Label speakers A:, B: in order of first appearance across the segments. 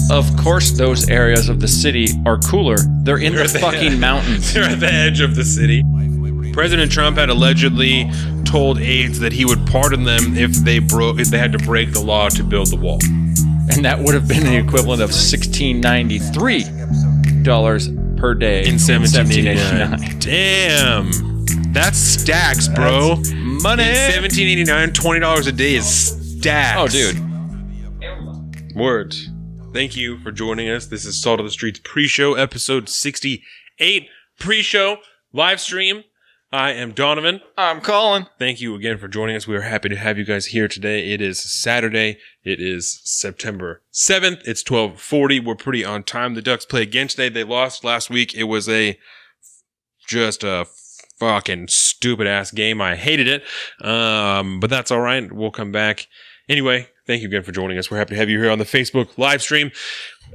A: Of course, those areas of the city are cooler. They're in the fucking mountains.
B: They're at the edge of the city. President Trump had allegedly told aides that he would pardon them if they had to break the law to build the wall.
A: And that would have been the equivalent of $1693 per day
B: in 1789. Damn. That's stacks, bro.
A: That's money.
B: In 1789, $20 a day is stacks.
A: Oh, dude.
B: Words. Thank you for joining us. This is Salt of the Streets pre-show, episode 68. Pre-show, live stream. I am Donovan.
A: I'm Colin.
B: Thank you again for joining us. We are happy to have you guys here today. It is Saturday. It is September 7th. It's 12:40. We're pretty on time. The Ducks play again today. They lost last week. It was just a fucking stupid ass game. I hated it. But that's all right. We'll come back. Anyway, thank you again for joining us. We're happy to have you here on the Facebook live stream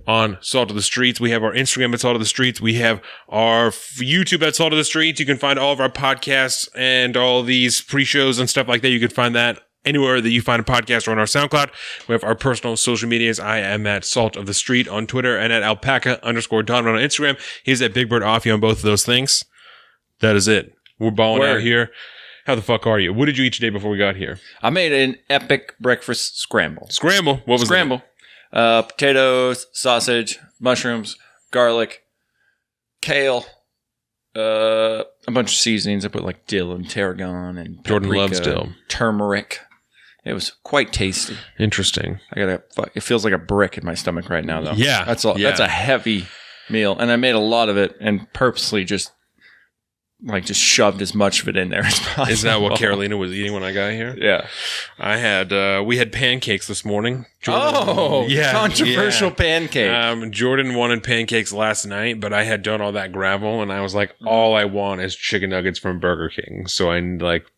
B: on Salt of the Streets. We have our Instagram at Salt of the Streets. We have our YouTube at Salt of the Streets. You can find all of our podcasts and all these pre-shows and stuff like that. You can find that anywhere that you find a podcast or on our SoundCloud. We have our personal social medias. I am at Salt of the Street on Twitter and at alpaca_Donovan on Instagram. He's at Big Bird Offie on both of those things. That is it. We're balling out here. How the fuck are you? What did you eat today before we got here?
A: I made an epic breakfast scramble.
B: Scramble? What was
A: scramble? Potatoes, sausage, mushrooms, garlic, kale, a bunch of seasonings. I put like dill and tarragon and paprika,
B: Jordan loves dill.
A: Turmeric. It was quite tasty.
B: Interesting.
A: It feels like a brick in my stomach right now, though.
B: Yeah.
A: That's a heavy meal. And I made a lot of it and purposely just shoved as much of it in there as possible.
B: Is that what Carolina was eating when I got here?
A: Yeah.
B: We had pancakes this morning.
A: Controversial pancake.
B: Jordan wanted pancakes last night, but I had done all that gravel and I was like, all I want is chicken nuggets from Burger King. So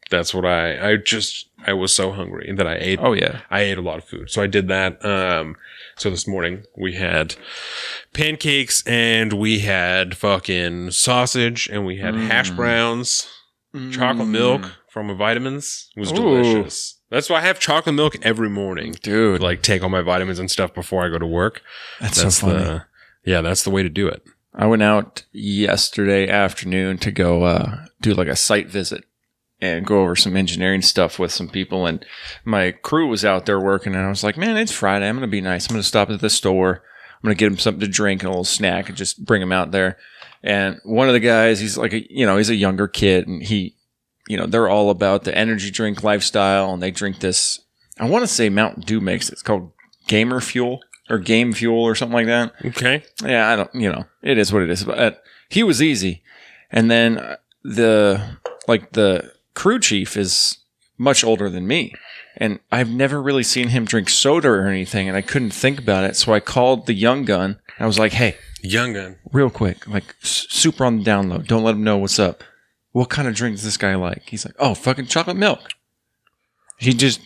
B: that's what I was so hungry that I ate.
A: Oh yeah.
B: I ate a lot of food. So I did that. So this morning we had pancakes and we had fucking sausage and we had hash browns, chocolate milk from a Vitamins. It was delicious. That's why I have chocolate milk every morning.
A: Dude.
B: To, take all my vitamins and stuff before I go to work.
A: That's so funny.
B: That's the way to do it.
A: I went out yesterday afternoon to go do a site visit and go over some engineering stuff with some people. And my crew was out there working, and I was like, man, it's Friday. I'm going to be nice. I'm going to stop at the store. I'm going to get him something to drink and a little snack and just bring him out there. And one of the guys, he's he's a younger kid, and they're all about the energy drink lifestyle, and they drink this, I want to say Mountain Dew makes it. It's called Gamer Fuel or Game Fuel or something like that.
B: Okay.
A: Yeah, it is what it is. But he was easy. And then the crew chief is much older than me, and I've never really seen him drink soda or anything, and I couldn't think about it, so I called the young gun. I was like, hey,
B: young gun,
A: real quick, super on the down low, don't let him know what's up. What kind of drink does this guy like? He's like, oh, fucking chocolate milk. He just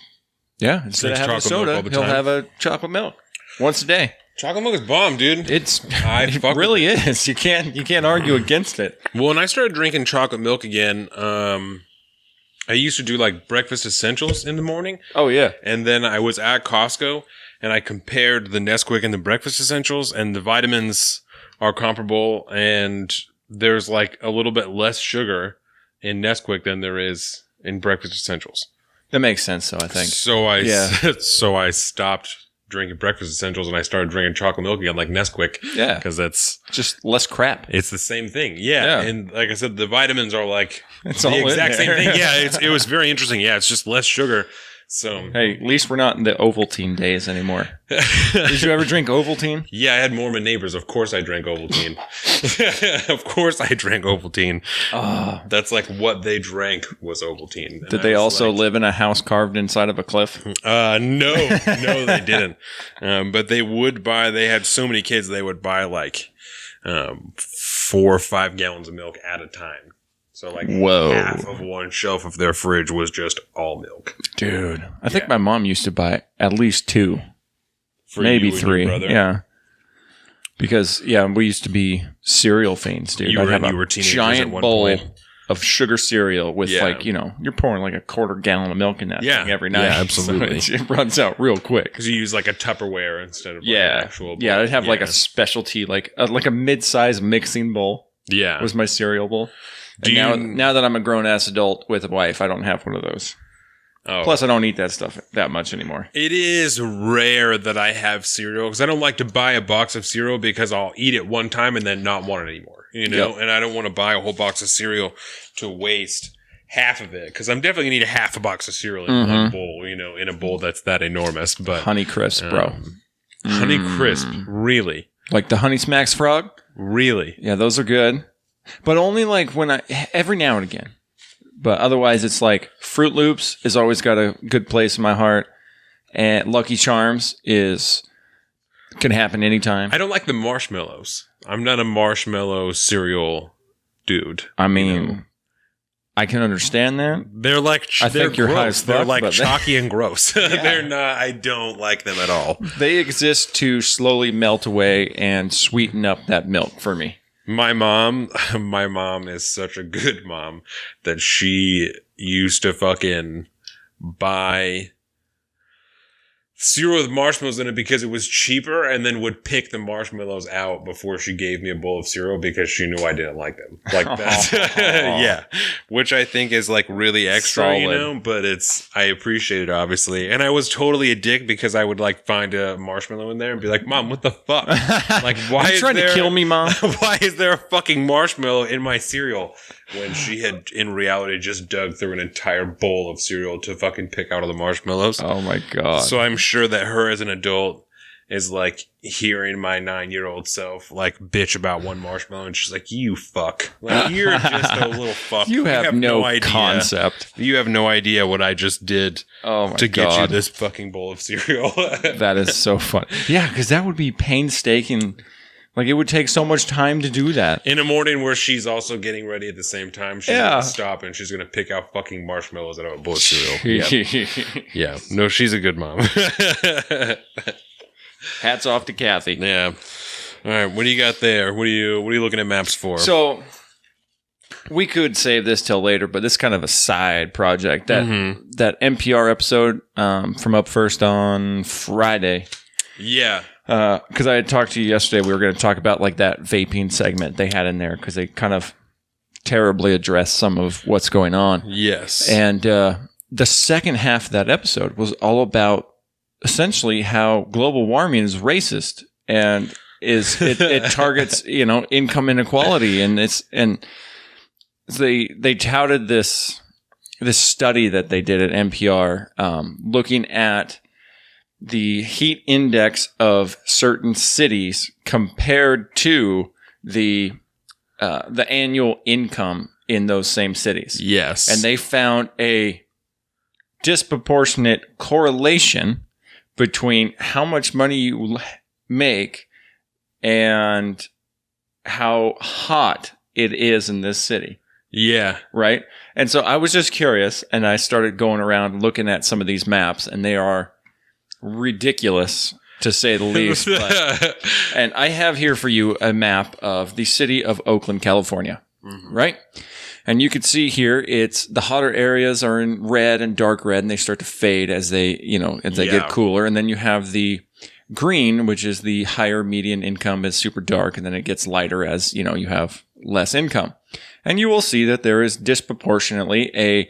A: instead of having a soda, he'll have a chocolate milk once a day.
B: Chocolate milk is bomb, dude.
A: It really is. You can't argue against it.
B: Well, when I started drinking chocolate milk again, I used to do breakfast essentials in the morning. Oh, yeah. And then I was at Costco and I compared the Nesquik and the breakfast essentials, and the vitamins are comparable, and there's a little bit less sugar in Nesquik than there is in breakfast essentials.
A: That makes sense, though, I think.
B: So I stopped drinking breakfast essentials and I started drinking chocolate milk again, like Nesquik.
A: Yeah.
B: Because that's
A: just less crap.
B: It's the same thing. Yeah. And like I said, the vitamins are
A: it's
B: the
A: all
B: exact same thing. Yeah. It was very interesting. Yeah. It's just less sugar. So
A: hey, at least we're not in the Ovaltine days anymore. Did you ever drink Ovaltine?
B: Yeah, I had Mormon neighbors. Of course I drank Ovaltine. Of course I drank Ovaltine. That's what they drank was Ovaltine.
A: Did they also live in a house carved inside of a cliff?
B: No, they didn't. But they had so many kids, they would buy 4 or 5 gallons of milk at a time. So half of one shelf of their fridge was just all milk.
A: Dude, I think my mom used to buy at least 2, maybe 3. Yeah. Because we used to be cereal fiends, dude.
B: You were teenagers
A: giant
B: at one
A: bowl
B: point.
A: of sugar cereal with like, you know, you're pouring like a quarter gallon of milk in that thing every night.
B: Yeah, absolutely.
A: So it runs out real quick.
B: Because you use like a Tupperware instead of like an actual bowl.
A: Yeah, I'd have like a specialty, like a mid-size mixing bowl.
B: Yeah.
A: Was my cereal bowl. Now that I'm a grown-ass adult with a wife, I don't have one of those. Oh. Plus, I don't eat that stuff that much anymore.
B: It is rare that I have cereal because I don't like to buy a box of cereal because I'll eat it one time and then not want it anymore. You know, and I don't want to buy a whole box of cereal to waste half of it because I'm definitely gonna need a half a box of cereal in one bowl. You know, in a bowl that's that enormous. But
A: Honey Crisp, bro.
B: Honey Crisp, really?
A: Like the Honey Smacks Frog?
B: Really?
A: Yeah, those are good, but only like every now and again. But otherwise, it's like Fruit Loops has always got a good place in my heart, and Lucky Charms can happen anytime.
B: I don't like the marshmallows. I'm not a marshmallow cereal dude.
A: I mean, I can understand that.
B: They're like
A: I think you're high as fuck,
B: they're like chalky and gross. They're not. I don't like them at all.
A: They exist to slowly melt away and sweeten up that milk for me.
B: My mom is such a good mom that she used to fucking buy cereal with marshmallows in it because it was cheaper and then would pick the marshmallows out before she gave me a bowl of cereal because she knew I didn't like them. Like that. Yeah. Which I think is like really extra, solid. You know, but I appreciate it obviously. And I was totally a dick because I would like find a marshmallow in there and be like, Mom, what the fuck? Like, why
A: is trying to kill me, Mom?
B: Why is there a fucking marshmallow in my cereal? When she had, in reality, just dug through an entire bowl of cereal to fucking pick out all the marshmallows.
A: Oh my God.
B: So I'm sure that her as an adult is like hearing my 9-year-old self like bitch about one marshmallow and she's like, you fuck. Like, you're just a little fuck.
A: You have no idea. Concept.
B: You have no idea what I just did to get you this fucking bowl of cereal.
A: That is so fun. Yeah, because that would be painstaking. Like, it would take so much time to do that.
B: In a morning where she's also getting ready at the same time, she's going to stop and she's going to pick out fucking marshmallows out of a bowl of cereal. Yeah. No, she's a good mom.
A: Hats off to Kathy.
B: Yeah. All right. What do you got there? What are you looking at maps for?
A: So, we could save this till later, but this is kind of a side project. That NPR episode from Up First on Friday.
B: Yeah.
A: Because I had talked to you yesterday, we were going to talk about like that vaping segment they had in there because they kind of terribly addressed some of what's going on.
B: Yes.
A: And the second half of that episode was all about essentially how global warming is racist and it targets, you know, income inequality. And they touted this study that they did at NPR looking at the heat index of certain cities compared to the annual income in those same cities.
B: Yes.
A: And they found a disproportionate correlation between how much money you make and how hot it is in this city.
B: Yeah.
A: Right? And so I was just curious, and I started going around looking at some of these maps, and they are ridiculous to say the least. And I have here for you a map of the city of Oakland, California, right? And you can see here, it's the hotter areas are in red and dark red, and they start to fade as they get cooler. And then you have the green, which is the higher median income, is super dark, and then it gets lighter as, you know, you have less income. And you will see that there is disproportionately a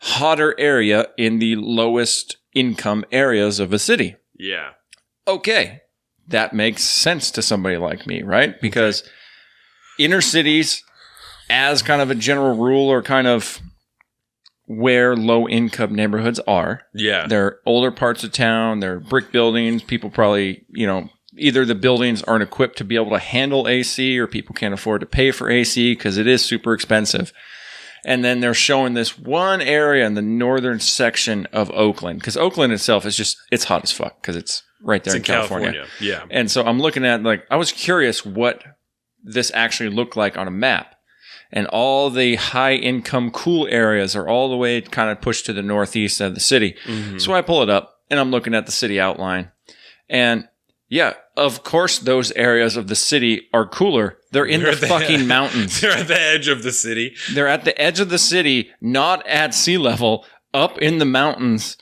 A: hotter area in the lowest income areas of a city.
B: Yeah.
A: Okay. That makes sense to somebody like me, right? Because inner cities, as kind of a general rule, are kind of where low income neighborhoods are.
B: Yeah.
A: They're older parts of town. They're brick buildings. People probably, you know, either the buildings aren't equipped to be able to handle AC or people can't afford to pay for AC because it is super expensive. And then they're showing this one area in the northern section of Oakland, because Oakland itself is just, it's hot as fuck because it's right there in California.
B: Yeah.
A: And so I'm looking at, like, I was curious what this actually looked like on a map. And all the high income cool areas are all the way kind of pushed to the northeast of the city. Mm-hmm. So I pull it up and I'm looking at the city outline. And Yeah, of course those areas of the city are cooler. They're in the fucking mountains.
B: They're at the edge of the city.
A: They're at the edge of the city, not at sea level, up in the mountains.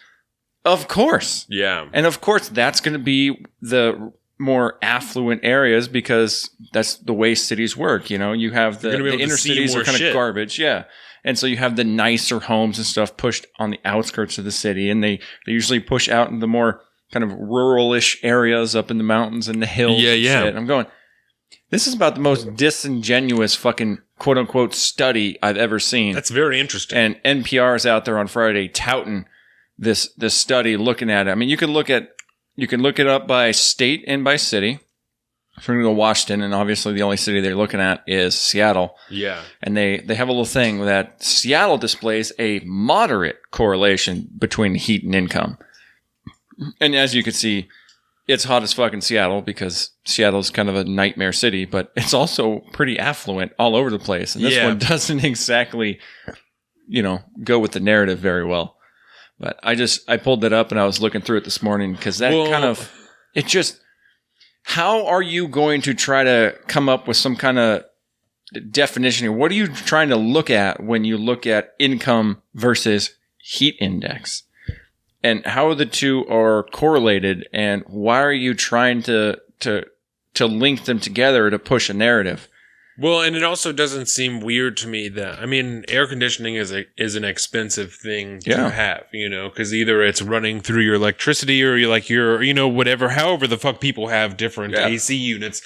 A: Of course.
B: Yeah.
A: And of course that's going to be the more affluent areas because that's the way cities work. You know, you have the inner cities are kind of garbage. Yeah. And so you have the nicer homes and stuff pushed on the outskirts of the city, and they usually push out in the more kind of rural-ish areas up in the mountains and the hills.
B: Yeah, yeah.
A: Shit. I'm going, this is about the most disingenuous fucking quote-unquote study I've ever seen.
B: That's very interesting.
A: And NPR is out there on Friday touting this study, looking at it. I mean, you can look it up by state and by city. So we're going to go Washington, and obviously the only city they're looking at is Seattle.
B: Yeah.
A: And they have a little thing that Seattle displays a moderate correlation between heat and income. And as you can see, it's hot as fuck in Seattle because Seattle's kind of a nightmare city, but it's also pretty affluent all over the place. And this one doesn't exactly, go with the narrative very well. But I pulled that up and I was looking through it this morning because how are you going to try to come up with some kind of definition here? What are you trying to look at when you look at income versus heat index? And how the two are correlated, and why are you trying to link them together to push a narrative?
B: Well, and it also doesn't seem weird to me that, I mean, air conditioning is an expensive thing to have, because either it's running through your electricity or whatever, however the fuck people have different AC units,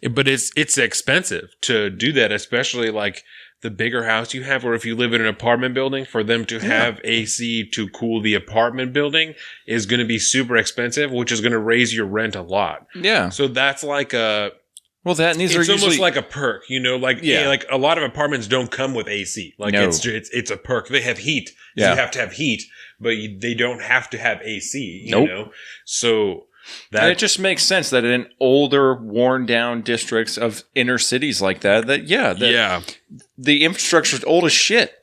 B: but it's expensive to do that, especially like the bigger house you have, or if you live in an apartment building, for them to have AC to cool the apartment building is going to be super expensive, which is going to raise your rent a lot.
A: Yeah.
B: So that's like it's
A: almost
B: like a perk, like a lot of apartments don't come with AC. Like it's a perk. They have heat. So you have to have heat, but they don't have to have AC, you know? So
A: and it just makes sense that in older, worn down districts of inner cities like that, the infrastructure is old as shit.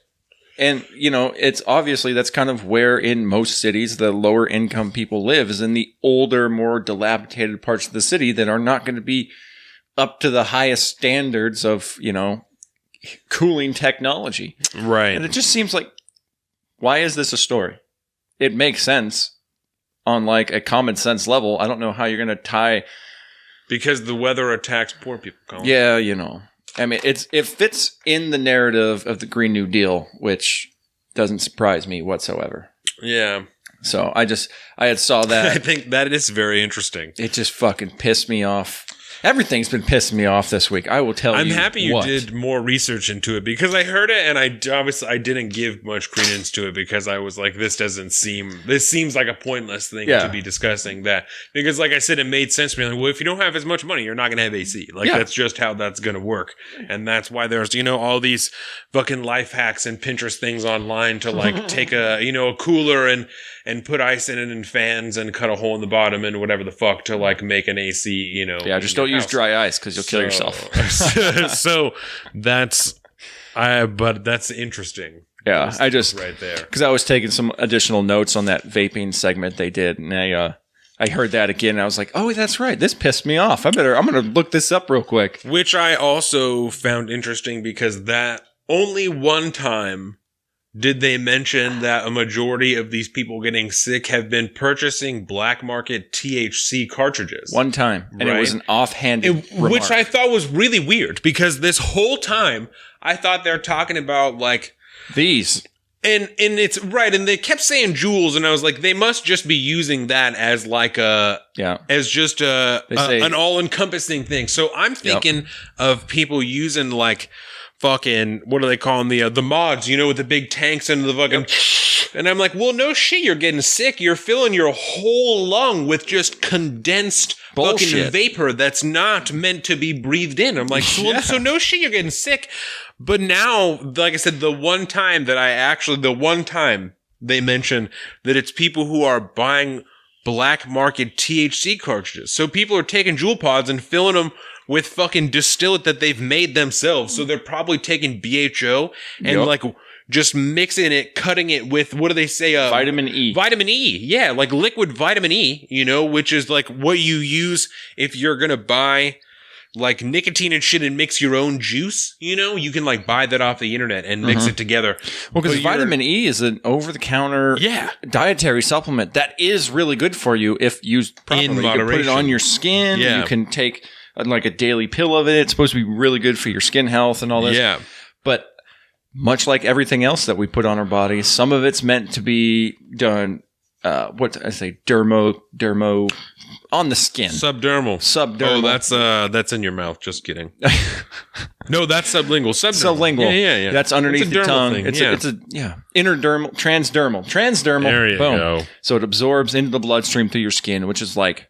A: And, it's obviously that's kind of where in most cities the lower income people live, is in the older, more dilapidated parts of the city that are not going to be up to the highest standards of, cooling technology.
B: Right.
A: And it just seems like, why is this a story? It makes sense on like a common sense level. I don't know how you're going to tie.
B: Because the weather attacks poor people, Colin.
A: Yeah, I mean, it fits in the narrative of the Green New Deal, which doesn't surprise me whatsoever.
B: Yeah.
A: So I had saw that.
B: I think that is very interesting.
A: It just fucking pissed me off. Everything's been pissing me off this week. I will tell you.
B: I'm happy you did more research into it, because I heard it and I didn't give much credence to it, because I was like, this seems like a pointless thing to be discussing that. Because like I said, it made sense to me. Like, well, if you don't have as much money, you're not going to have AC. Like that's just how that's going to work. And that's why there's, all these fucking life hacks and Pinterest things online to like take a cooler and put ice in it and fans and cut a hole in the bottom and whatever the fuck to like make an AC,
A: Yeah, just don't use dry ice because you'll kill yourself.
B: So but that's interesting.
A: Yeah, I just
B: right there,
A: because I was taking some additional notes on that vaping segment they did, and I heard that again, and I was like, oh, that's right, this pissed me off. I'm gonna look this up real quick.
B: Which I also found interesting, because that only one time did they mention that a majority of these people getting sick have been purchasing black market THC cartridges.
A: One time. And it was an offhanded remark.
B: Which I thought was really weird, because this whole time I thought they're talking about like
A: these.
B: And it's right. And they kept saying jewels. And I was like, they must just be using that as like an all encompassing thing. So I'm thinking of people using like, fucking, what do they call them? The mods, with the big tanks and the fucking, and I'm like, well, no shit, you're getting sick. You're filling your whole lung with just condensed fucking vapor that's not meant to be breathed in. I'm like, so no shit, you're getting sick. But now, like I said, the one time they mention that it's people who are buying black market THC cartridges. So people are taking Juul pods and filling them with fucking distillate that they've made themselves. So they're probably taking BHO and like just mixing it, cutting it with, what do they say?
A: Vitamin E.
B: Vitamin E. Yeah, like liquid vitamin E, which is like what you use if you're going to buy like nicotine and shit and mix your own juice. You can like buy that off the internet and mix it together.
A: Well, because vitamin E is an over-the-counter dietary supplement that is really good for you if used properly.
B: In
A: moderation. You can put it on your skin. Yeah. You can take like a daily pill of it. It's supposed to be really good for your skin health and all this.
B: Yeah.
A: But much like everything else that we put on our bodies, some of it's meant to be done, dermo on the skin.
B: Subdermal. Oh, that's in your mouth. Just kidding. No, that's sublingual.
A: Sublingual.
B: Yeah.
A: That's underneath the tongue.
B: Thing.
A: It's a interdermal, transdermal.
B: There you go.
A: So it absorbs into the bloodstream through your skin, which is like,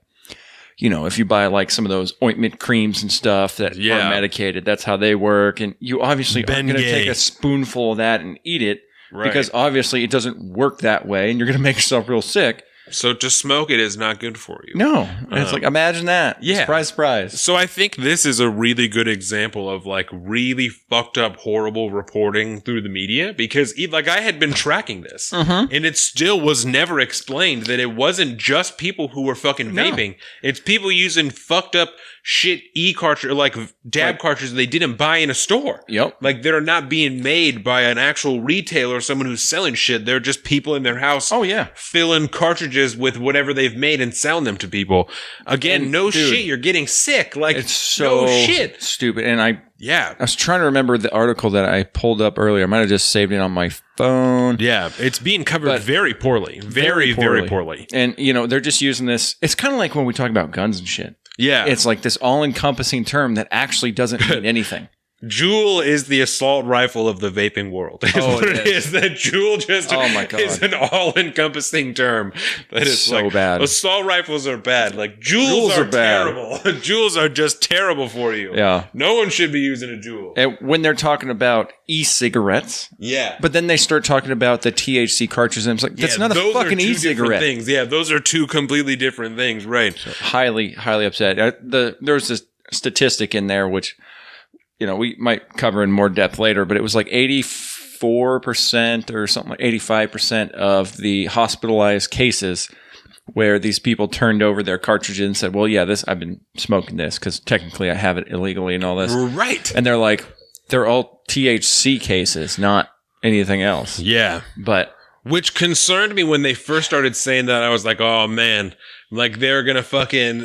A: if you buy like some of those ointment creams and stuff that are medicated, that's how they work. And you obviously aren't going to take a spoonful of that and eat it because obviously it doesn't work that way and you're going to make yourself real sick.
B: So to smoke it is not good for you.
A: No. It's like, imagine that.
B: Yeah.
A: Surprise, surprise.
B: So I think this is a really good example of like really fucked up, horrible reporting through the media because like I had been tracking this and it still was never explained that it wasn't just people who were fucking vaping. It's people using fucked up shit cartridge, like dab cartridges they didn't buy in a store.
A: Yep.
B: Like they're not being made by an actual retailer or someone who's selling shit. They're just people in their house filling cartridges with whatever they've made and selling them to people. Again, shit, you're getting sick. Like,
A: it's so stupid. And I was trying to remember the article that I pulled up earlier. I might have just saved it on my phone.
B: Yeah, it's being covered very poorly. Very poorly.
A: And, they're just using this. It's kind of like when we talk about guns and shit.
B: Yeah.
A: It's like this all-encompassing term that actually doesn't mean anything.
B: Juul is the assault rifle of the vaping world. Is what it is. That Juul just is an all-encompassing term. That is
A: so bad.
B: Assault rifles are bad. Like Juuls are terrible. Juuls are just terrible for you.
A: Yeah.
B: No one should be using a Juul.
A: And when they're talking about e-cigarettes, but then they start talking about the THC cartridges, and it's like that's not a fucking e-cigarette.
B: Things. Yeah, those are two completely different things. Right. So
A: highly, highly upset. There's this statistic in there which, we might cover in more depth later, but it was like 84% or something like 85% of the hospitalized cases where these people turned over their cartridges and said, well, I've been smoking this because technically I have it illegally and all this.
B: Right.
A: And they're like, they're all THC cases, not anything else.
B: Yeah.
A: But
B: which concerned me when they first started saying that. I was like, oh man, like they're going to fucking,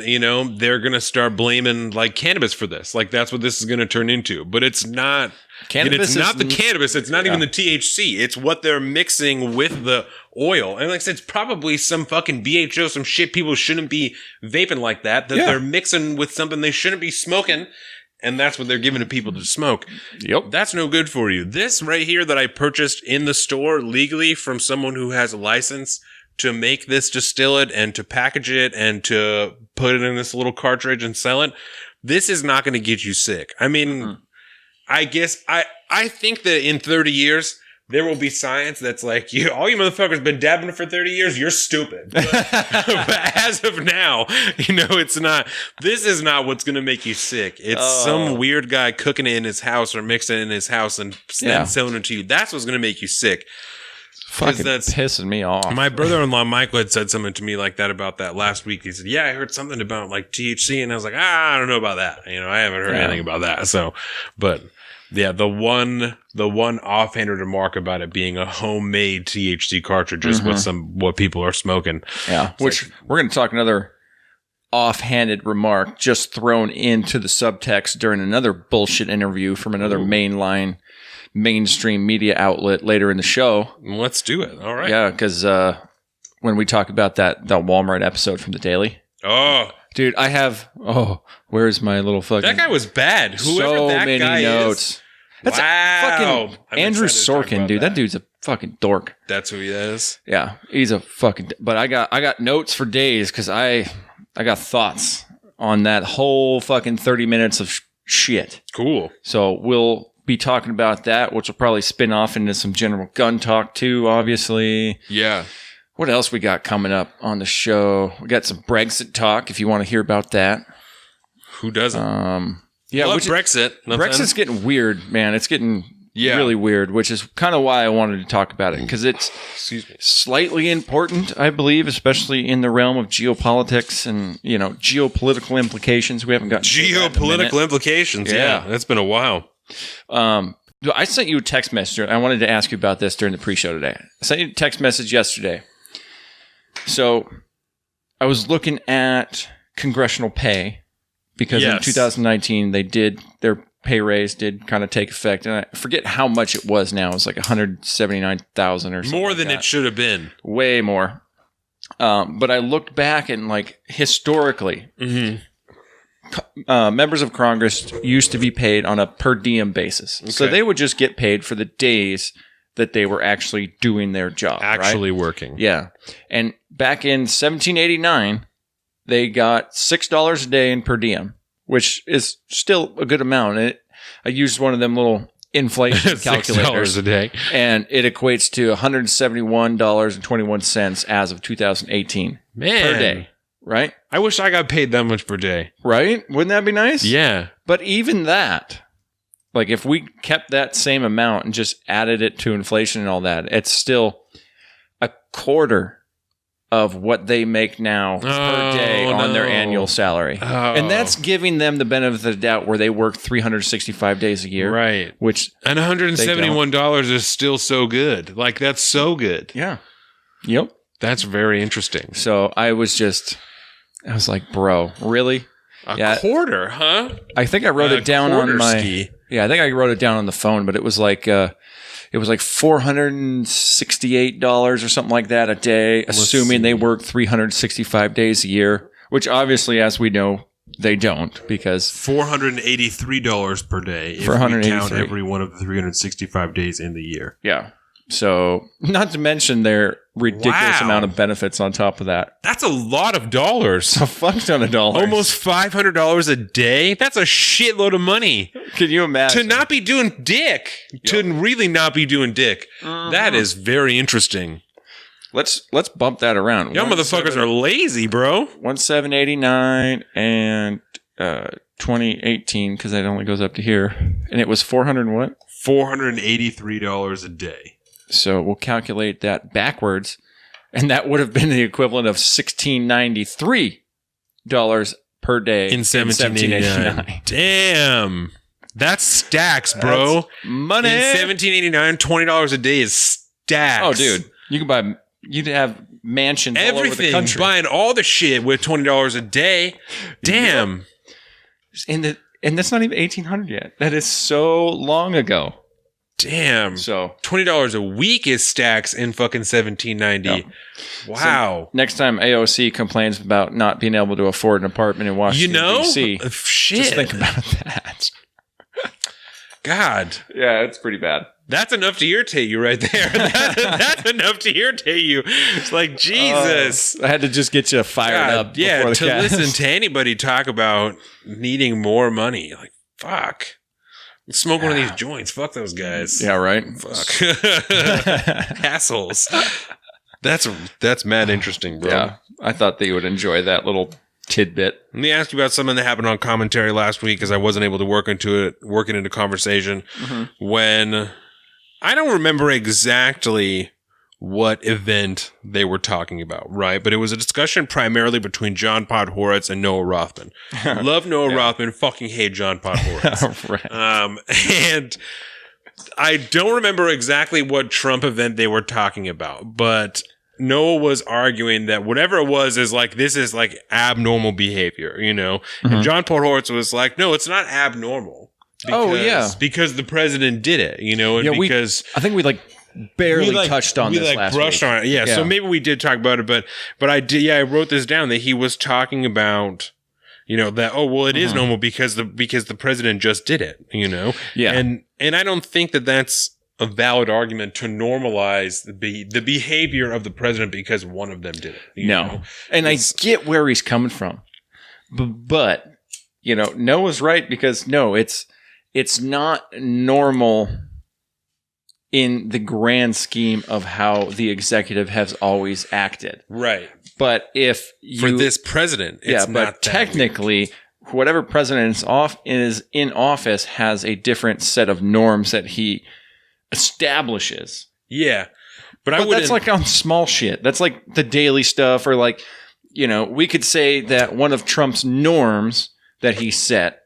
B: they're going to start blaming like cannabis for this. Like that's what this is going to turn into. But it's not. Cannabis it's not the cannabis. It's not even the THC. It's what they're mixing with the oil. And like I said, it's probably some fucking BHO, some shit people shouldn't be vaping like that they're mixing with something they shouldn't be smoking. And that's what they're giving to people to smoke.
A: Yep.
B: That's no good for you. This right here that I purchased in the store legally from someone who has a license to make this distillate and to package it and to put it in this little cartridge and sell it, this is not going to get you sick. I mean, I guess I think that in 30 years, there will be science that's like, all you motherfuckers been dabbing for 30 years, you're stupid. But as of now, it's not, this is not what's going to make you sick. It's some weird guy cooking it in his house or mixing it in his house and then selling it to you. That's what's going to make you sick.
A: Fucking that's pissing me off.
B: My brother-in-law, Michael, had said something to me like that about that last week. He said, I heard something about like THC. And I was like, I don't know about that. I haven't heard anything about that. So, but... yeah, the one offhanded remark about it being a homemade THC cartridge is what people are smoking.
A: Yeah, which we're going to talk another offhanded remark just thrown into the subtext during another bullshit interview from another mainstream media outlet later in the show.
B: Let's do it. All right.
A: Yeah, because when we talk about that Walmart episode from the Daily.
B: Oh.
A: Dude, I have... where's my little fucking...
B: That guy was bad. Whoever that guy is.
A: That's fucking Andrew Sorkin, dude. That dude's a fucking dork.
B: That's who he is?
A: Yeah, he's a fucking... But I got notes for days because I got thoughts on that whole fucking 30 minutes of shit.
B: Cool.
A: So we'll be talking about that, which will probably spin off into some general gun talk too, obviously.
B: Yeah.
A: What else we got coming up on the show? We got some Brexit talk if you want to hear about that.
B: Who doesn't?
A: Yeah,
B: Brexit.
A: Brexit's getting weird, man. It's getting really weird, which is kind of why I wanted to talk about it, because it's
B: Excuse me.
A: slightly important, I believe, especially in the realm of geopolitics and, geopolitical implications. We haven't got
B: Geopolitical implications. Yeah. That's been a while.
A: I sent you a text message. I wanted to ask you about this during the pre-show today. I sent you a text message yesterday. So I was looking at congressional pay because in 2019 their pay raise did kind of take effect, and I forget how much it was now. It was like 179,000 or something.
B: More than it should have been.
A: Way more. But I looked back and historically, members of Congress used to be paid on a per diem basis. Okay. So they would just get paid for the days that they were actually doing their job.
B: Actually working.
A: Yeah. And back in 1789, they got $6 a day in per diem, which is still a good amount. I used one of them little inflation calculators
B: $6 a day,
A: and it equates to $171.21 as of 2018 per day. Right?
B: I wish I got paid that much per day.
A: Right? Wouldn't that be nice?
B: Yeah.
A: But even that, if we kept that same amount and just added it to inflation and all that, it's still a quarter of what they make now per day on their annual salary. Oh. And that's giving them the benefit of the doubt where they work 365 days a year.
B: Right.
A: And
B: $171 is still so good. That's so good.
A: Yeah. Yep.
B: That's very interesting.
A: So I was like, bro, really?
B: A quarter, huh?
A: I think I wrote it down on my... Yeah, I think I wrote it down on the phone, but it was like $468 or something like that a day, assuming they work 365 days a year, which obviously, as we know, they don't, because...
B: $483 per day if we count every one of the 365 days in the year.
A: Yeah. So, not to mention their ridiculous amount of benefits on top of that.
B: That's a lot of dollars.
A: A fuck ton of dollars.
B: Almost $500 a day? That's a shitload of money.
A: Can you imagine?
B: To not be doing dick. Yep. To really not be doing dick. That is very interesting.
A: Let's bump that around.
B: Y'all motherfuckers are lazy, bro.
A: 1789 and 2018, because that only goes up to here. And it was 400 and what?
B: $483 a day.
A: So we'll calculate that backwards, and that would have been the equivalent of $1,693 per day
B: in 1789. Damn. That's stacks, bro.
A: That's money.
B: In 1789, $20 a day is stacks.
A: Oh, dude. You'd have mansions all over the country.
B: Buying all the shit with $20 a day. Damn.
A: And that's not even 1800 yet. That is so long ago.
B: Damn.
A: So
B: $20 a week is stacks in fucking 1790. Yep. Wow.
A: So next time AOC complains about not being able to afford an apartment in Washington, D.C., just think about that.
B: God.
A: Yeah, it's pretty bad.
B: That's enough to irritate you right there. That's enough to irritate you. It's like, Jesus.
A: I had to just get you fired up.
B: Yeah, to listen to anybody talk about needing more money. Like, fuck. Let's smoke one of these joints. Fuck those guys.
A: Yeah, right?
B: Fuck. Assholes. That's mad interesting, bro.
A: Yeah, I thought that you would enjoy that little tidbit.
B: Let me ask you about something that happened on commentary last week, because I wasn't able to work it into conversation. When I don't remember exactly what event they were talking about, right? But it was a discussion primarily between John Podhoretz and Noah Rothman. Love Noah Rothman, fucking hate John Podhoretz.
A: Right.
B: And I don't remember exactly what Trump event they were talking about, but Noah was arguing that whatever it was is this is abnormal behavior, And John Podhoretz was like, no, it's not abnormal. Because the president did it, and because
A: I think we barely touched on this last
B: brushed
A: week.
B: on it. Yeah, so maybe we did talk about it, but I did. Yeah, I wrote this down that he was talking about, that it is normal because the president just did it.
A: Yeah,
B: and I don't think that that's a valid argument to normalize the behavior of the president because one of them did it.
A: No, and I get where he's coming from, but Noah's right, because it's not normal in the grand scheme of how the executive has always acted.
B: Right.
A: But for
B: this president, it's not
A: technically, whatever president is in office has a different set of norms that he establishes.
B: Yeah. But
A: that's like on small shit. That's like the daily stuff, or like, we could say that one of Trump's norms that he set,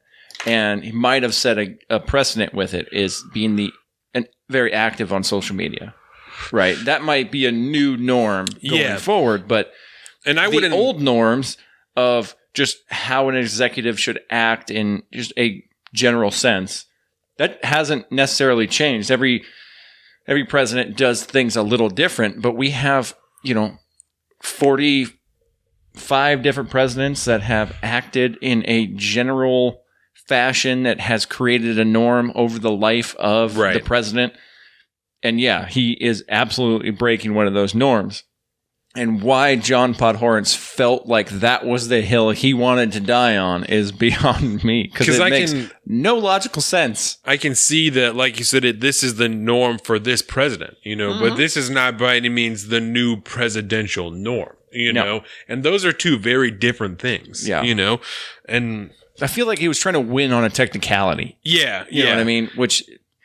A: and he might have set a precedent with it, is being very active on social media. Right. That might be a new norm going forward, but the old norms of just how an executive should act in just a general sense, that hasn't necessarily changed. Every president does things a little different, but we have, 45 different presidents that have acted in a general fashion that has created a norm over the life of the president. And yeah, he is absolutely breaking one of those norms. And why John Podhoretz felt like that was the hill he wanted to die on is beyond me, because it makes no logical sense.
B: I can see that, like you said, this is the norm for this president, but this is not by any means the new presidential norm, know? And those are two very different things, and
A: I feel like he was trying to win on a technicality.
B: Yeah.
A: You know what I mean?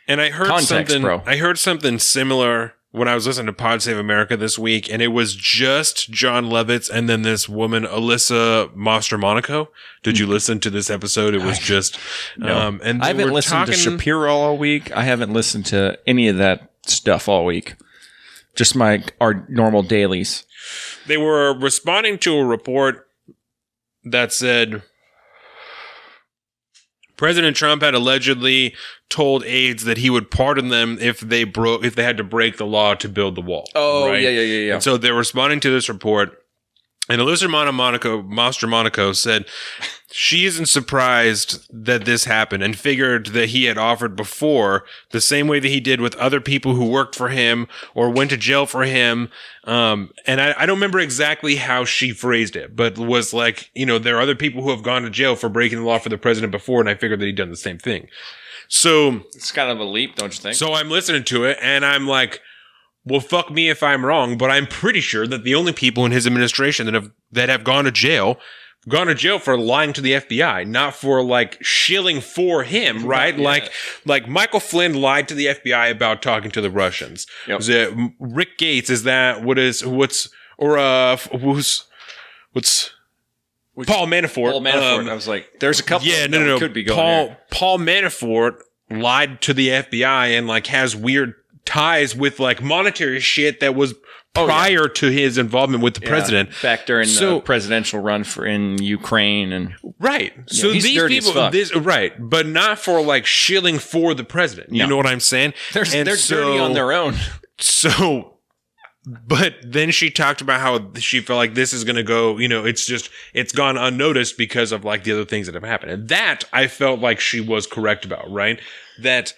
B: And I heard I heard something similar when I was listening to Pod Save America this week, and it was just John Lovitz and then this woman, Alyssa Mastromonaco. Did you listen to this episode? It was just,
A: no. And I haven't listened to Shapiro all week. I haven't listened to any of that stuff all week. Just our normal dailies.
B: They were responding to a report that said President Trump had allegedly told aides that he would pardon them if they had to break the law to build the wall.
A: Oh, right? Yeah.
B: And so they're responding to this report, and Alyssa Mastromonaco said she isn't surprised that this happened and figured that he had offered before, the same way that he did with other people who worked for him or went to jail for him. And I don't remember exactly how she phrased it, but was like, there are other people who have gone to jail for breaking the law for the president before, and I figured that he'd done the same thing. So
A: it's kind of a leap, don't you think?
B: So I'm listening to it, and I'm like, well, fuck me if I'm wrong, but I'm pretty sure that the only people in his administration that have gone to jail for lying to the FBI, not for like shilling for him, right? Yeah. Like Michael Flynn lied to the FBI about talking to the Russians. Yep. Was it Rick Gates? Is that Paul Manafort?
A: Paul Manafort. I was like, there's a couple. Yeah, no. Could be going here.
B: Paul Manafort lied to the FBI and like has weird ties with like monetary shit that was prior to his involvement with the president,
A: back during the presidential run in Ukraine, and
B: right. So these people, but not for like shilling for the president. You know what I'm saying?
A: They're dirty on their own.
B: So. But then she talked about how she felt like this is going to go, it's gone unnoticed because of like the other things that have happened. And that I felt like she was correct about, right? That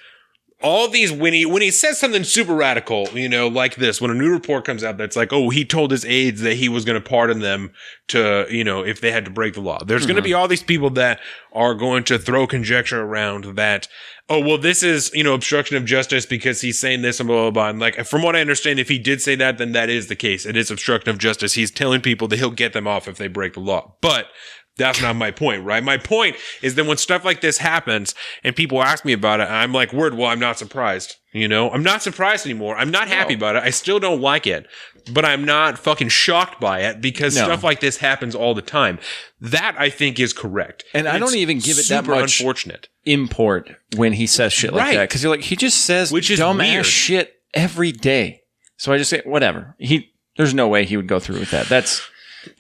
B: all these, when he says something super radical, like this, when a new report comes out that's like, oh, he told his aides that he was going to pardon them to, if they had to break the law. There's going to be all these people that are going to throw conjecture around that, oh, well, this is, obstruction of justice because he's saying this and blah, blah, blah. And like, from what I understand, if he did say that, then that is the case. It is obstruction of justice. He's telling people that he'll get them off if they break the law. But that's not my point, right? My point is that when stuff like this happens and people ask me about it, I'm like, well, I'm not surprised. I'm not surprised anymore. I'm not happy about it. I still don't like it, but I'm not fucking shocked by it because stuff like this happens all the time. That I think is correct.
A: And I don't even give it that much
B: unfortunate
A: import when he says shit like that. Cause you're like, he just says dumbass shit every day. So I just say, whatever. There's no way he would go through with that. That's,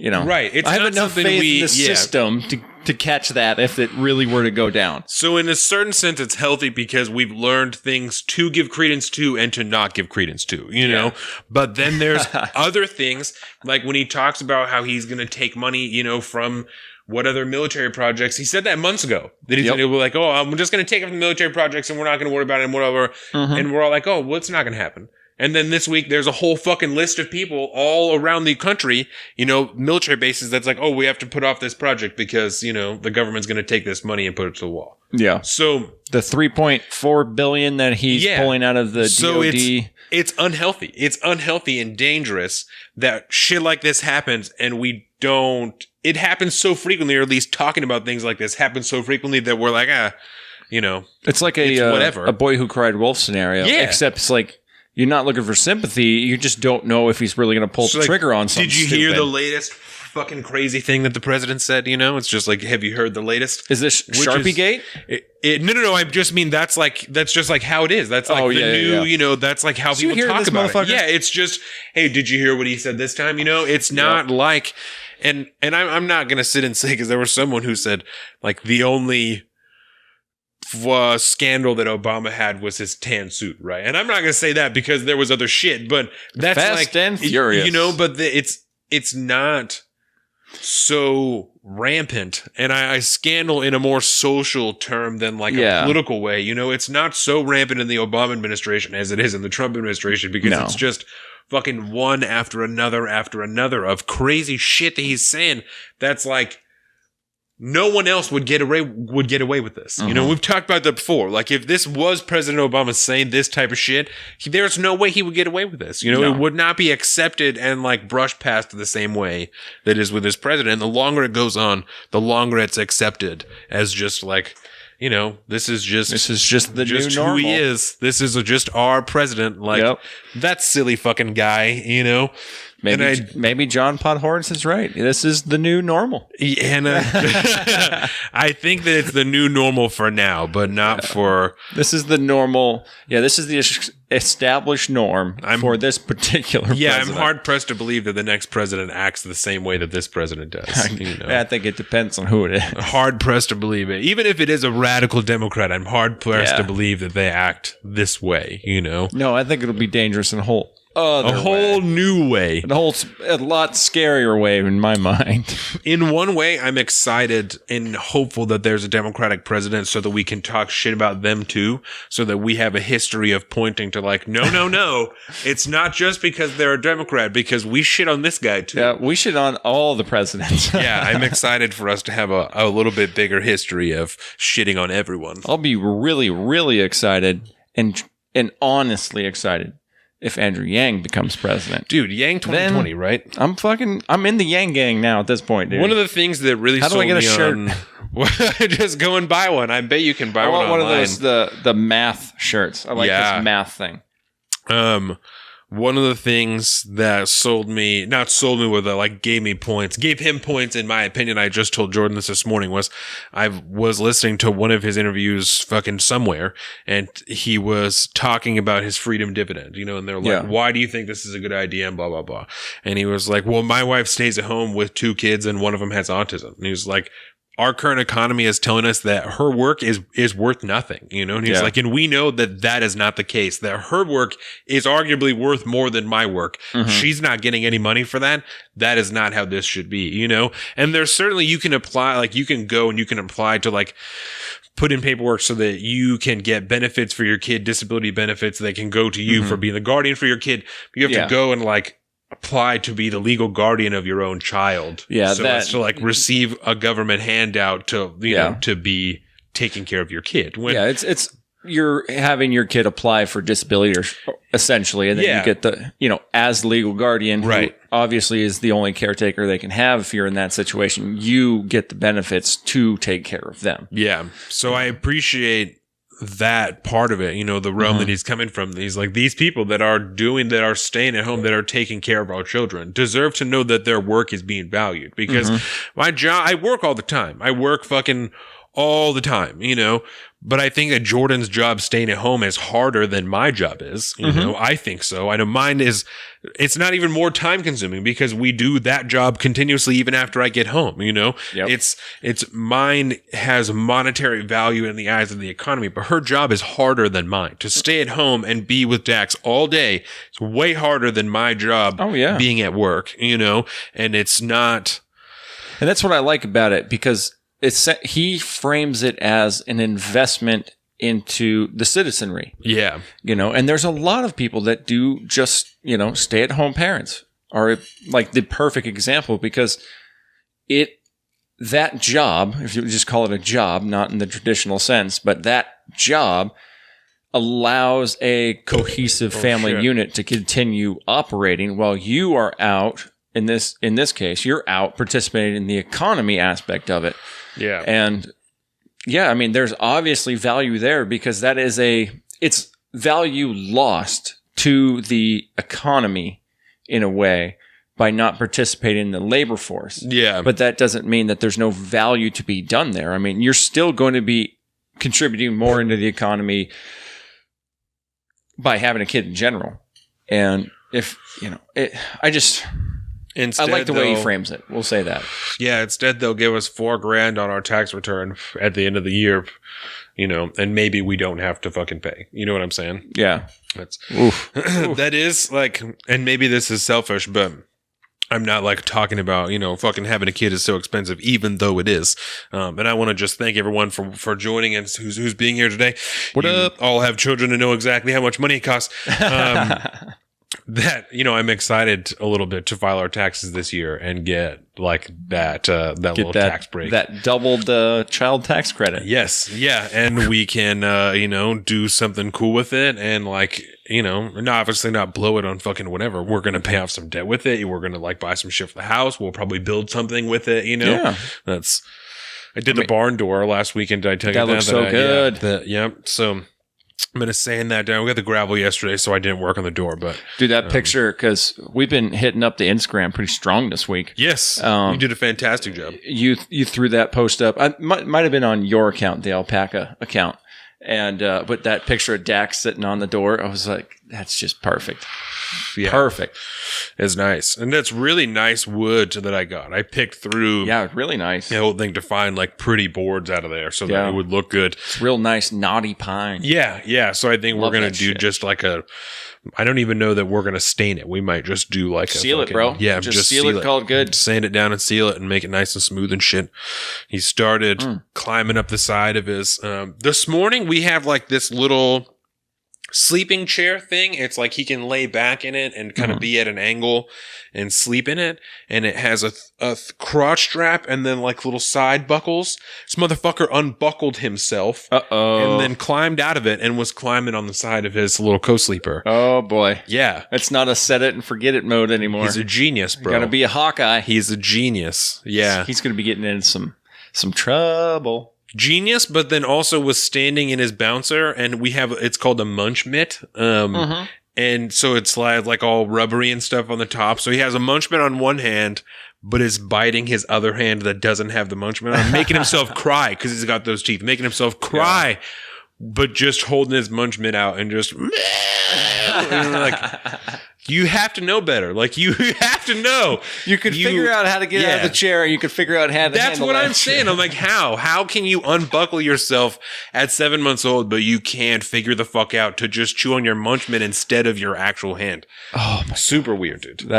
B: right. It's
A: I have enough faith in the system to catch that if it really were to go down.
B: So in a certain sense, it's healthy because we've learned things to give credence to and to not give credence to, know? But then there's other things, like when he talks about how he's going to take money, from what other military projects. He said that months ago. That he's going to be like, oh, I'm just going to take it from the military projects and we're not going to worry about it and whatever. Mm-hmm. And we're all like, oh, well, it's not going to happen. And then this week, there's a whole fucking list of people all around the country, military bases that's like, oh, we have to put off this project because, the government's going to take this money and put it to the wall.
A: Yeah.
B: So
A: the $3.4 billion that he's pulling out of the DOD.
B: It's unhealthy. It's unhealthy and dangerous that shit like this happens and we don't. It happens so frequently, or at least talking about things like this happens so frequently that we're like,
A: It's like
B: whatever.
A: A Boy Who Cried Wolf scenario.
B: Yeah.
A: Except it's like you're not looking for sympathy. You just don't know if he's really going to pull the trigger on something.
B: Did you hear the latest fucking crazy thing that the president said? It's just like, have you heard the latest?
A: Is this Sharpie Gate?
B: No. I just mean that's just like how it is. That's like new. That's like how people talk about it. Yeah, it's just, hey, did you hear what he said this time? It's not like, and I'm not gonna sit and say, because there was someone who said like the only scandal that Obama had was his tan suit, right? And I'm not gonna say that because there was other shit, but that's
A: Fast and Furious,
B: But it's not so rampant, and I scandal in a more social term than like a political way. It's not so rampant in the Obama administration as it is in the Trump administration, because it's just fucking one after another of crazy shit that he's saying. That's like no one else would get away with this. We've talked about that before. Like, if this was President Obama saying this type of shit, there's no way he would get away with this. It would not be accepted and like brushed past the same way that is with this president. And the longer it goes on, the longer it's accepted as just like, this is just
A: the new normal.
B: Who he is. This is just our president. Like, that silly fucking guy,
A: Maybe John Podhoretz is right. This is the new normal.
B: And I think that it's the new normal for now, but not for...
A: This is the normal. Yeah, this is the established norm for this particular president.
B: I'm hard-pressed to believe that the next president acts the same way that this president does.
A: I think it depends on who it is.
B: Hard-pressed to believe it. Even if it is a radical Democrat, I'm hard-pressed to believe that they act this way,
A: No, I think it'll be dangerous in a whole
B: new way.
A: A lot scarier way in my mind.
B: In one way, I'm excited and hopeful that there's a Democratic president so that we can talk shit about them too, so that we have a history of pointing to like, no. It's not just because they're a Democrat, because we shit on this guy too.
A: Yeah, we shit on all the presidents.
B: Yeah, I'm excited for us to have a little bit bigger history of shitting on everyone.
A: I'll be really, really excited and honestly excited if Andrew Yang becomes president.
B: Dude, Yang 2020,
A: then
B: right?
A: I'm in the Yang gang now at this point, dude.
B: One of the things that really
A: How do I get a shirt?
B: Just go and buy one. I bet you can buy one online.
A: I want one of those, the math shirts. I like this math thing.
B: One of the things that gave him points, in my opinion, I just told Jordan this morning, was I was listening to one of his interviews fucking somewhere, and he was talking about his freedom dividend, and they're like, why do you think this is a good idea, and blah, blah, blah. And he was like, well, my wife stays at home with 2 kids and one of them has autism. And he was like, our current economy is telling us that her work is worth nothing, and he's like, and we know that is not the case, that her work is arguably worth more than my work. Mm-hmm. She's not getting any money for that. That is not how this should be, and there's certainly, you can apply, like, you can go and you can apply to like put in paperwork so that you can get benefits for your kid, disability benefits that can go to you for being the guardian for your kid. But you have to go and like apply to be the legal guardian of your own child. Yeah. So as to like receive a government handout to, to be taking care of your kid.
A: It's you're having your kid apply for disability essentially. And then you get the, as legal guardian, who obviously is the only caretaker they can have. If you're in that situation, you get the benefits to take care of them.
B: Yeah. So I appreciate that part of it, the realm that he's coming from. He's like, these people that are staying at home, that are taking care of our children, deserve to know that their work is being valued, because my job, I work all the time. I work fucking all the time, but I think that Jordan's job staying at home is harder than my job is. I think so. I know mine is, it's not even more time consuming because we do that job continuously even after I get home, it's mine has monetary value in the eyes of the economy, but her job is harder than mine. To stay at home and be with Dax all day, it's way harder than my job being at work, and it's not.
A: And that's what I like about it, because he frames it as an investment into the citizenry. Yeah. And there's a lot of people that do just, stay at home parents are like the perfect example, because that job, if you just call it a job, not in the traditional sense, but that job allows a cohesive family unit to continue operating while you are out. In this case, you're out participating in the economy aspect of it. Yeah. And Yeah, I mean, there's obviously value there because it's value lost to the economy in a way by not participating in the labor force.
B: Yeah.
A: But that doesn't mean that there's no value to be done there. I mean, you're still going to be contributing more into the economy by having a kid in general. And if,
B: Instead,
A: I like the way he frames it. We'll say that.
B: Yeah, instead they'll give us $4,000 on our tax return at the end of the year, and maybe we don't have to fucking pay. You know what I'm saying?
A: Yeah.
B: That's that is like, and maybe this is selfish, but I'm not like talking about, fucking having a kid is so expensive, even though it is. And I want to just thank everyone for joining and who's being here today.
A: What up?
B: All have children and know exactly how much money it costs. That, I'm excited a little bit to file our taxes this year and get like that little tax break.
A: That doubled child tax credit.
B: Yes. Yeah. And we can, do something cool with it and like, obviously not blow it on fucking whatever. We're going to pay off some debt with it. We're going to like buy some shit for the house. We'll probably build something with it,
A: Yeah.
B: I did the barn door last weekend. Did I tell you that?
A: That looks so good.
B: Yep. So I'm going to sand that down. We got the gravel yesterday, so I didn't work on the door, but
A: dude, that picture, because we've been hitting up the Instagram pretty strong this week.
B: Yes, you did a fantastic job.
A: You threw that post up. I might have been on your account, the alpaca account, and but that picture of Dax sitting on the door, I was like, that's just perfect.
B: Yeah.
A: Perfect.
B: It's nice, and that's really nice wood that I got. I picked through,
A: really nice.
B: The whole thing to find like pretty boards out of there, so that it would look good.
A: It's real nice, knotty pine.
B: Yeah. So I think we're gonna do just like I don't even know that we're gonna stain it. We might just do like
A: seal it, bro.
B: Yeah,
A: just seal it. Call it good.
B: Sand it down and seal it and make it nice and smooth and shit. He started climbing up the side of his. This morning we have like this little sleeping chair thing. It's like he can lay back in it and kind of be at an angle and sleep in it. And it has a crotch strap and then like little side buckles. This motherfucker unbuckled himself. And then climbed out of it and was climbing on the side of his little co-sleeper.
A: Oh boy.
B: Yeah.
A: It's not a set it and forget it mode anymore.
B: He's a genius, bro.
A: Gotta be a Hawkeye.
B: He's a genius. Yeah.
A: He's gonna be getting in some trouble.
B: Genius, but then also was standing in his bouncer, and it's called a munch mitt. And so it's like all rubbery and stuff on the top. So he has a munch mitt on one hand, but is biting his other hand that doesn't have the munch mitt on, making himself cry because he's got those teeth, making himself cry, but just holding his munch mitt out and just like. You have to know better. Like, you have to know.
A: You could figure out how to get out of the chair. You could figure out how to
B: That's what I'm saying. I'm like, how? How can you unbuckle yourself at 7 months old, but you can't figure the fuck out to just chew on your munch mitt instead of your actual hand?
A: Oh,
B: super weird, dude.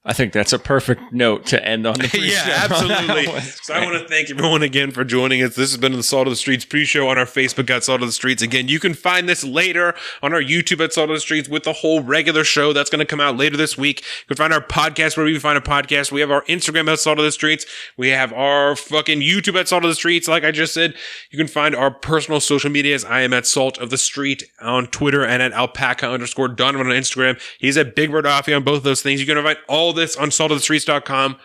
A: I think that's a perfect note to end on the pre-show.
B: Yeah, absolutely. So I want to thank everyone again for joining us. This has been the Salt of the Streets pre-show on our Facebook at Salt of the Streets. Again, you can find this later on our YouTube at Salt of the Streets with the whole regular show. That's going to come out later this week. You can find our podcast wherever you find a podcast. We have our Instagram at Salt of the Streets. We have our fucking YouTube at Salt of the Streets. Like I just said, you can find our personal social medias. I am at Salt of the Street on Twitter and at alpaca_Donovan on Instagram. He's at Big Bird Offie on both of those things. You can find all this on saltofthestreets.com.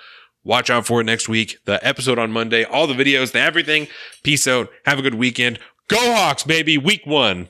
B: Watch out for it next week. The episode on Monday, all the videos, everything. Peace out. Have a good weekend. Go Hawks, baby. Week 1.